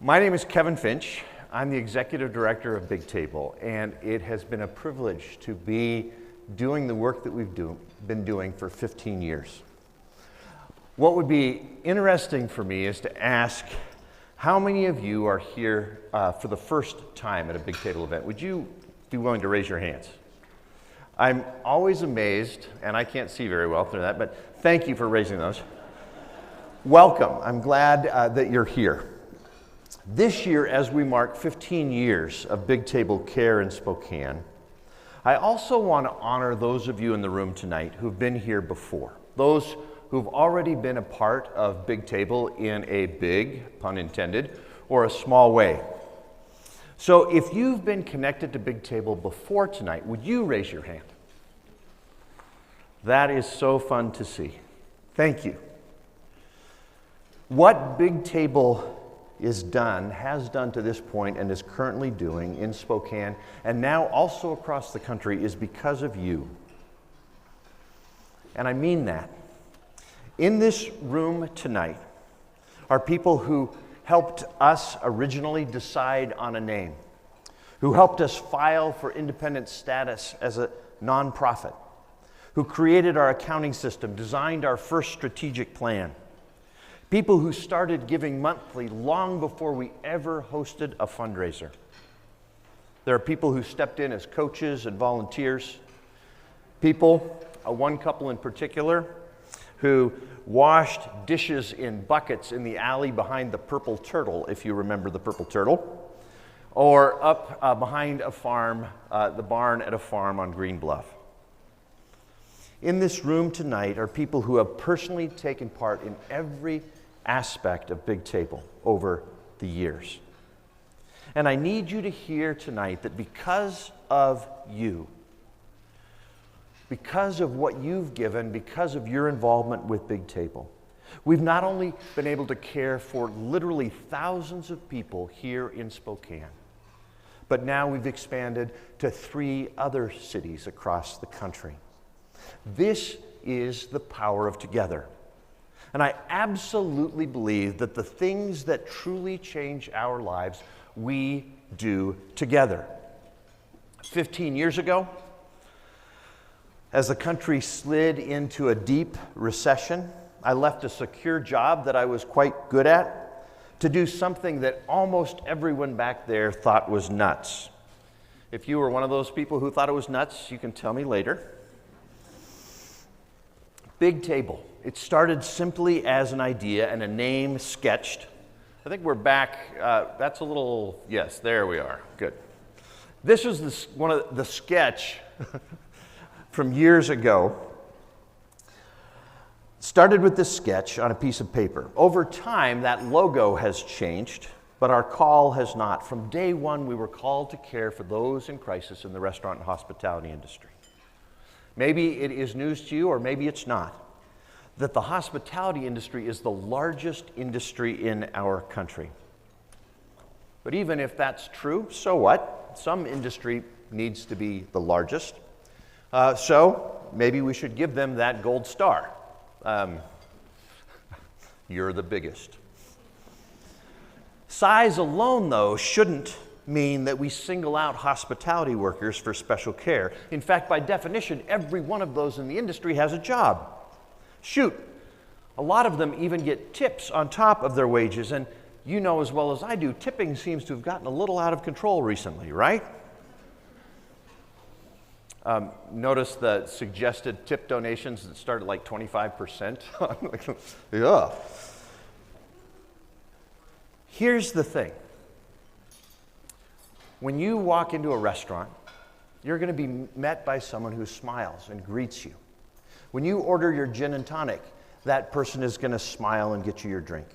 My name is Kevin Finch. I'm the Executive Director of Big Table, and it has been a privilege to be doing the work that we've been doing for 15 years. What would be interesting for me is to ask how many of you are here for the first time at a Big Table event. Would you be willing to raise your hands? I'm always amazed, and I can't see very well through that, but thank you for raising those. Welcome. I'm glad that you're here. This year, as we mark 15 years of Big Table Care in Spokane, I also want to honor those of you in the room tonight who've been here before, those who've already been a part of Big Table in a big, pun intended, or a small way. So if you've been connected to Big Table before tonight, would you raise your hand? That is so fun to see. Thank you. What Big Table has done to this point, and is currently doing in Spokane, and now also across the country, is because of you. And I mean that. In this room tonight are people who helped us originally decide on a name, who helped us file for independent status as a nonprofit, who created our accounting system, designed our first strategic plan, people who started giving monthly long before we ever hosted a fundraiser. There are people who stepped in as coaches and volunteers, people, one couple in particular, who washed dishes in buckets in the alley behind the Purple Turtle, if you remember the Purple Turtle, or up behind a farm, the barn at a farm on Green Bluff. In this room tonight are people who have personally taken part in every aspect of Big Table over the years. And I need you to hear tonight that because of you, because of what you've given, because of your involvement with Big Table, we've not only been able to care for literally thousands of people here in Spokane, but now we've expanded to 3 other cities across the country. This is the power of together. And I absolutely believe that the things that truly change our lives, we do together. 15 years ago, as the country slid into a deep recession, I left a secure job that I was quite good at to do something that almost everyone back there thought was nuts. If you were one of those people who thought it was nuts, you can tell me later. Big Table. It started simply as an idea and a name sketched. I think we're back, that's a little, yes, there we are, good. This was one of the sketch from years ago. Started with this sketch on a piece of paper. Over time, that logo has changed, but our call has not. From day one, we were called to care for those in crisis in the restaurant and hospitality industry. Maybe it is news to you, or maybe it's not, that the hospitality industry is the largest industry in our country. But even if that's true, so what? Some industry needs to be the largest. So maybe we should give them that gold star. You're the biggest. Size alone, though, shouldn't mean that we single out hospitality workers for special care. In fact, by definition, every one of those in the industry has a job. Shoot, a lot of them even get tips on top of their wages, and you know as well as I do, tipping seems to have gotten a little out of control recently, right? Notice the suggested tip donations that start at like 25%. Yeah. Here's the thing. When you walk into a restaurant, you're going to be met by someone who smiles and greets you. When you order your gin and tonic, that person is going to smile and get you your drink.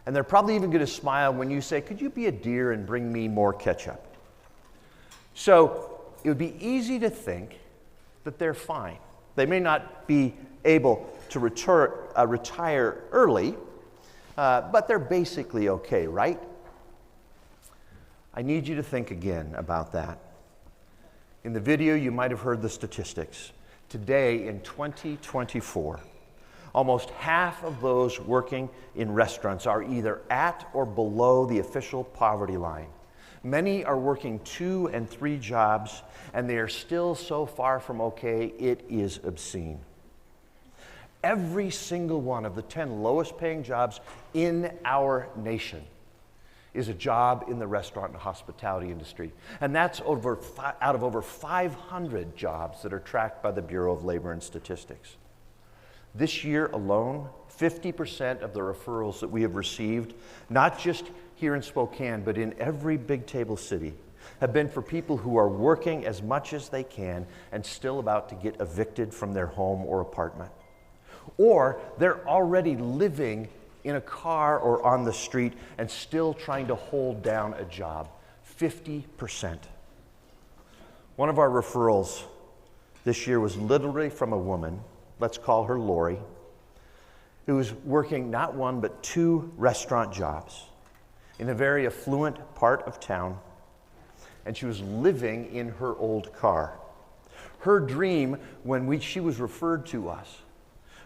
And they're probably even going to smile when you say, "Could you be a dear and bring me more ketchup?" So it would be easy to think that they're fine. They may not be able to retire early, but they're basically okay, right? I need you to think again about that. In the video, you might have heard the statistics. Today, in 2024, Almost half of those working in restaurants are either at or below the official poverty line. Many are working 2 and 3 jobs, and they are still so far from okay, it is obscene. Every single one of the 10 lowest paying jobs in our nation is a job in the restaurant and hospitality industry. And that's out of over 500 jobs that are tracked by the Bureau of Labor and Statistics. This year alone, 50% of the referrals that we have received, not just here in Spokane, but in every Big Table city, have been for people who are working as much as they can and still about to get evicted from their home or apartment. Or they're already living in a car or on the street and still trying to hold down a job. 50%. One of our referrals this year was literally from a woman, let's call her Lori, who was working not 1 but 2 restaurant jobs in a very affluent part of town, and she was living in her old car. Her dream when she was referred to us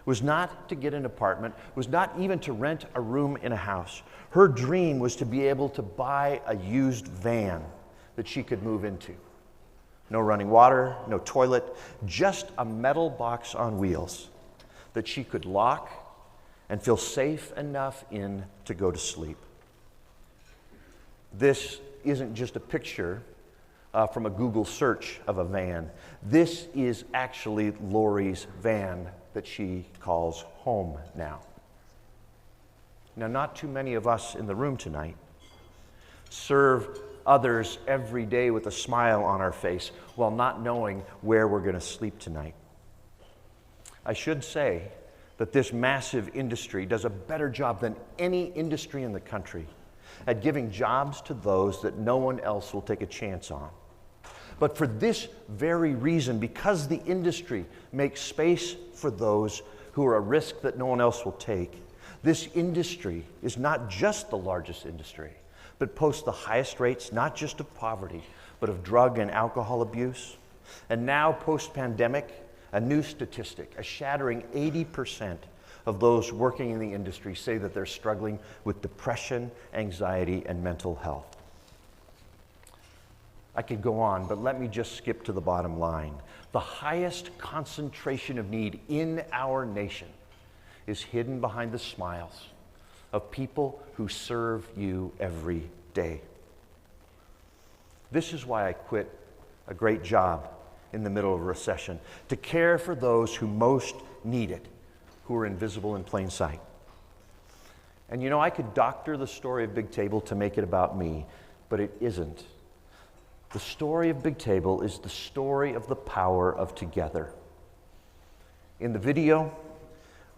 was not to get an apartment, was not even to rent a room in a house. Her dream was to be able to buy a used van that she could move into. No running water, no toilet, just a metal box on wheels that she could lock and feel safe enough in to go to sleep. This isn't just a picture from a Google search of a van. This is actually Lori's van that she calls home now. Now, not too many of us in the room tonight serve others every day with a smile on our face while not knowing where we're going to sleep tonight. I should say that this massive industry does a better job than any industry in the country at giving jobs to those that no one else will take a chance on. But for this very reason, because the industry makes space for those who are a risk that no one else will take, this industry is not just the largest industry, but posts the highest rates, not just of poverty, but of drug and alcohol abuse. And now, post-pandemic, a new statistic, a shattering 80% of those working in the industry say that they're struggling with depression, anxiety, and mental health. I could go on, but let me just skip to the bottom line. The highest concentration of need in our nation is hidden behind the smiles of people who serve you every day. This is why I quit a great job in the middle of a recession, to care for those who most need it, who are invisible in plain sight. And you know, I could doctor the story of Big Table to make it about me, but it isn't. The story of Big Table is the story of the power of together. In the video,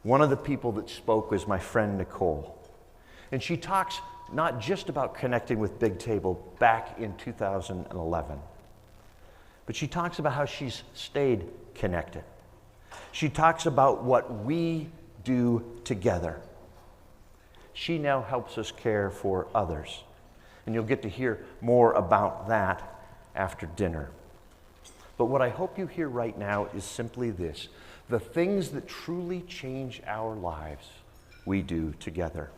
one of the people that spoke was my friend Nicole. And she talks not just about connecting with Big Table back in 2011, but she talks about how she's stayed connected. She talks about what we do together. She now helps us care for others. And you'll get to hear more about that after dinner. But what I hope you hear right now is simply this: the things that truly change our lives, we do together.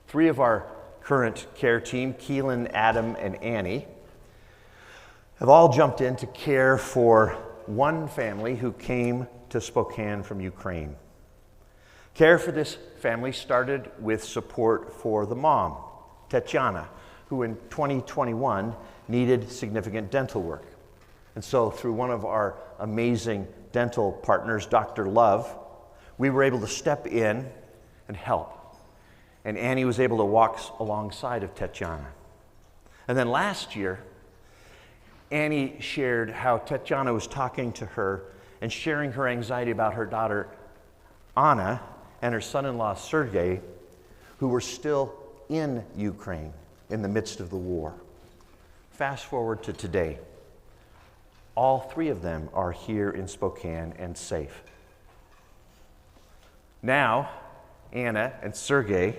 3 of our current care team, Keelan, Adam, and Annie, have all jumped in to care for one family who came to Spokane from Ukraine. Care for this family started with support for the mom, Tatiana, who in 2021 needed significant dental work. And so through one of our amazing dental partners, Dr. Love, we were able to step in and help. And Annie was able to walk alongside of Tatiana. And then last year, Annie shared how Tatiana was talking to her and sharing her anxiety about her daughter, Anna, and her son-in-law, Sergey, who were still in Ukraine in the midst of the war. Fast forward to today. All 3 of them are here in Spokane and safe. Now, Anna and Sergey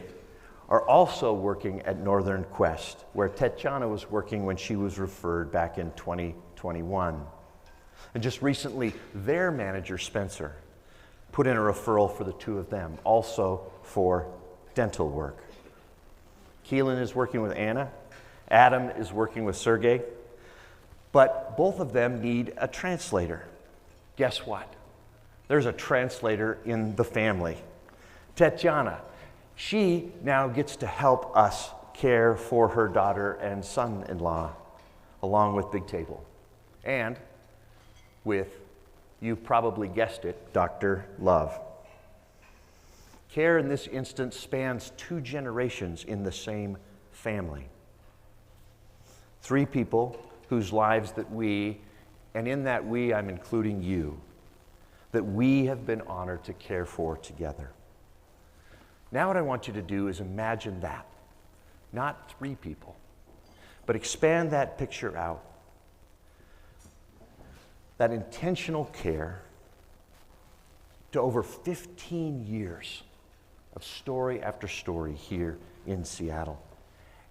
are also working at Northern Quest, where Tatiana was working when she was referred back in 2021. And just recently, their manager, Spencer, put in a referral for the two of them, also for dental work. Keelan is working with Anna. Adam is working with Sergey. But both of them need a translator. Guess what? There's a translator in the family. Tatiana, she now gets to help us care for her daughter and son-in-law, along with Big Table. And with, you probably guessed it, Dr. Love. Care in this instance spans 2 generations in the same family. 3 people whose lives that we, and in that we I'm including you, that we have been honored to care for together. Now what I want you to do is imagine that. Not 3 people, but expand that picture out. That intentional care to over 15 years of story after story here in Seattle.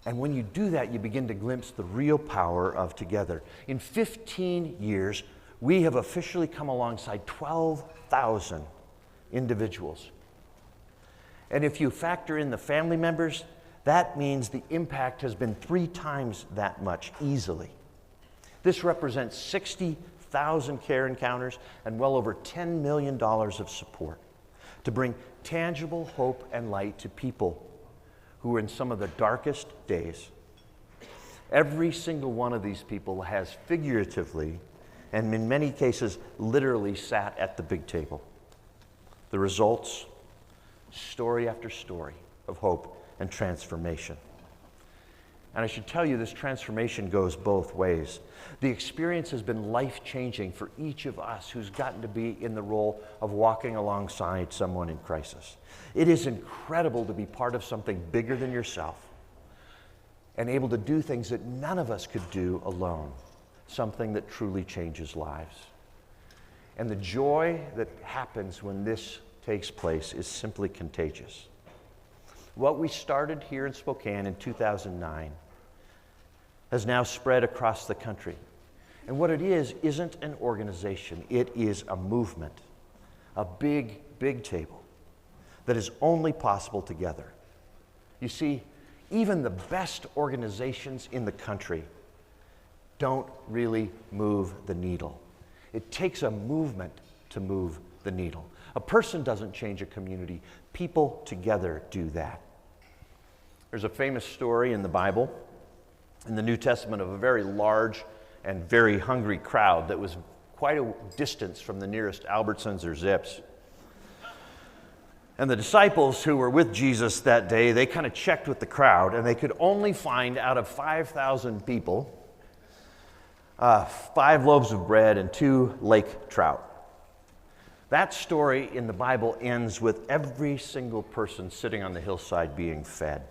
And when you do that, you begin to glimpse the real power of together. In 15 years, we have officially come alongside 12,000 individuals. And if you factor in the family members, that means the impact has been 3 times that much easily. This represents 60,000 care encounters and well over $10 million of support to bring tangible hope and light to people who are in some of the darkest days. Every single one of these people has figuratively, and in many cases, literally sat at the big table. The results, story after story of hope and transformation. And I should tell you, this transformation goes both ways. The experience has been life-changing for each of us who's gotten to be in the role of walking alongside someone in crisis. It is incredible to be part of something bigger than yourself and able to do things that none of us could do alone, something that truly changes lives. And the joy that happens when this takes place is simply contagious. What we started here in Spokane in 2009 has now spread across the country. And what it is isn't an organization, it is a movement, a big, big table that is only possible together. You see, even the best organizations in the country don't really move the needle. It takes a movement to move the needle. A person doesn't change a community. People together do that. There's a famous story in the Bible, in the New Testament, of a very large and very hungry crowd that was quite a distance from the nearest Albertsons or Zips. And the disciples who were with Jesus that day, they kind of checked with the crowd, and they could only find, out of 5,000 people, 5 loaves of bread and 2 lake trout. That story in the Bible ends with every single person sitting on the hillside being fed.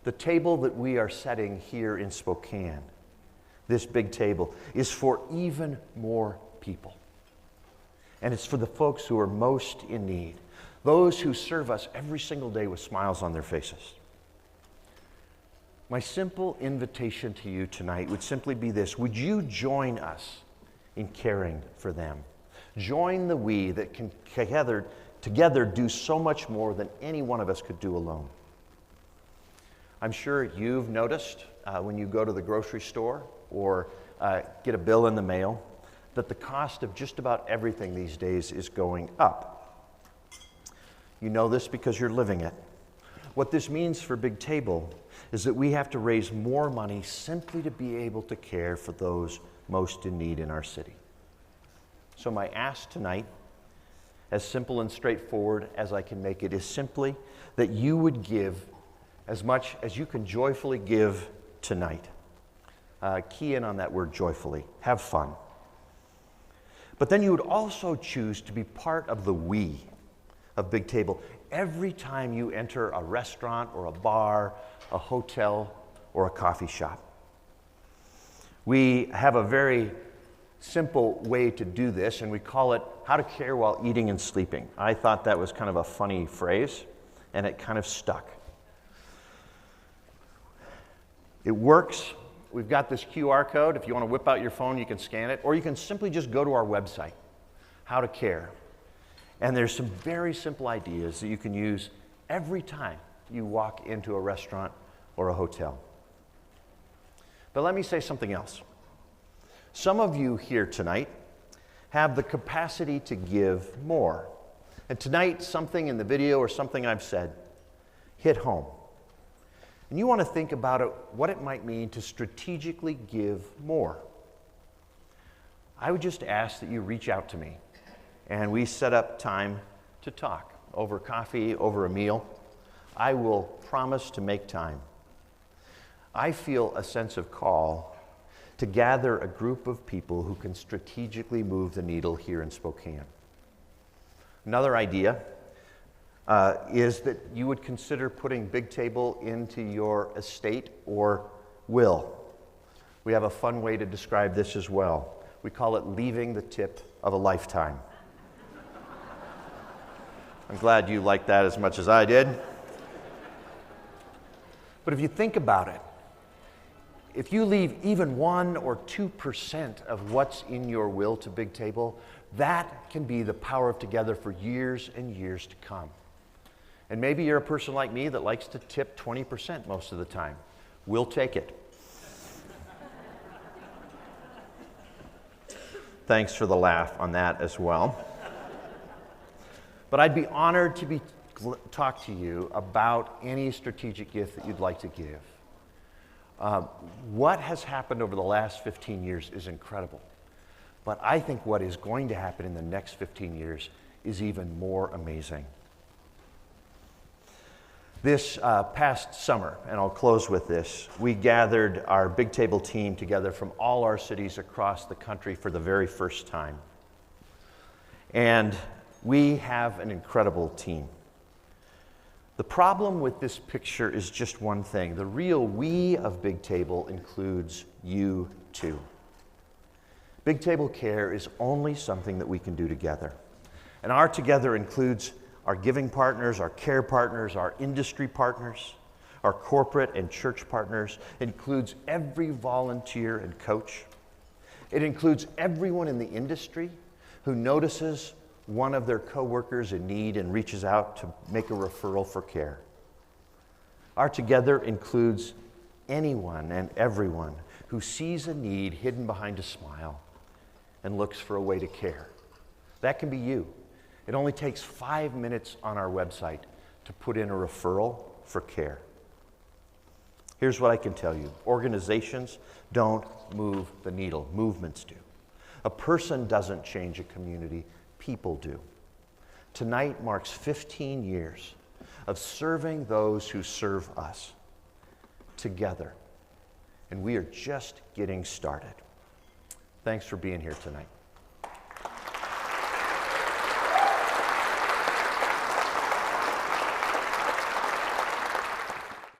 The table that we are setting here in Spokane, this big table, is for even more people. And it's for the folks who are most in need, those who serve us every single day with smiles on their faces. My simple invitation to you tonight would simply be this: would you join us in caring for them? Join the we that can together do so much more than any one of us could do alone. I'm sure you've noticed when you go to the grocery store or get a bill in the mail that the cost of just about everything these days is going up. You know this because you're living it. What this means for Big Table is that we have to raise more money simply to be able to care for those most in need in our city. So my ask tonight, as simple and straightforward as I can make it, is simply that you would give as much as you can joyfully give tonight. Key in on that word joyfully. Have fun. But then you would also choose to be part of the we of Big Table every time you enter a restaurant or a bar, a hotel, or a coffee shop. We have a very simple way to do this, and we call it how to care while eating and sleeping. I thought that was kind of a funny phrase, and it kind of stuck. It works. We've got this QR code. If you want to whip out your phone, you can scan it, or you can simply just go to our website, How to Care. And there's some very simple ideas that you can use every time you walk into a restaurant or a hotel. But let me say something else. Some of you here tonight have the capacity to give more. And tonight, something in the video or something I've said hit home. And you want to think about it, what it might mean to strategically give more. I would just ask that you reach out to me and we set up time to talk over coffee, over a meal. I will promise to make time. I feel a sense of call to gather a group of people who can strategically move the needle here in Spokane. Another idea is that you would consider putting Big Table into your estate or will. We have a fun way to describe this as well. We call it leaving the tip of a lifetime. I'm glad you liked that as much as I did. But if you think about it, if you leave even 1 or 2% of what's in your will to Big Table, that can be the power of together for years and years to come. And maybe you're a person like me that likes to tip 20% most of the time. We'll take it. Thanks for the laugh on that as well. But I'd be honored to talk to you about any strategic gift that you'd like to give. What has happened over the last 15 years is incredible. But I think what is going to happen in the next 15 years is even more amazing. This past summer, and I'll close with this, we gathered our Big Table team together from all our cities across the country for the very first time. And we have an incredible team. The problem with this picture is just one thing. The real we of Big Table includes you too. Big Table Care is only something that we can do together. And our together includes our giving partners, our care partners, our industry partners, our corporate and church partners. It includes every volunteer and coach. It includes everyone in the industry who notices one of their coworkers in need and reaches out to make a referral for care. Our together includes anyone and everyone who sees a need hidden behind a smile and looks for a way to care. That can be you. It only takes 5 minutes on our website to put in a referral for care. Here's what I can tell you. Organizations don't move the needle. Movements do. A person doesn't change a community. People do. Tonight marks 15 years of serving those who serve us together. And we are just getting started. Thanks for being here tonight.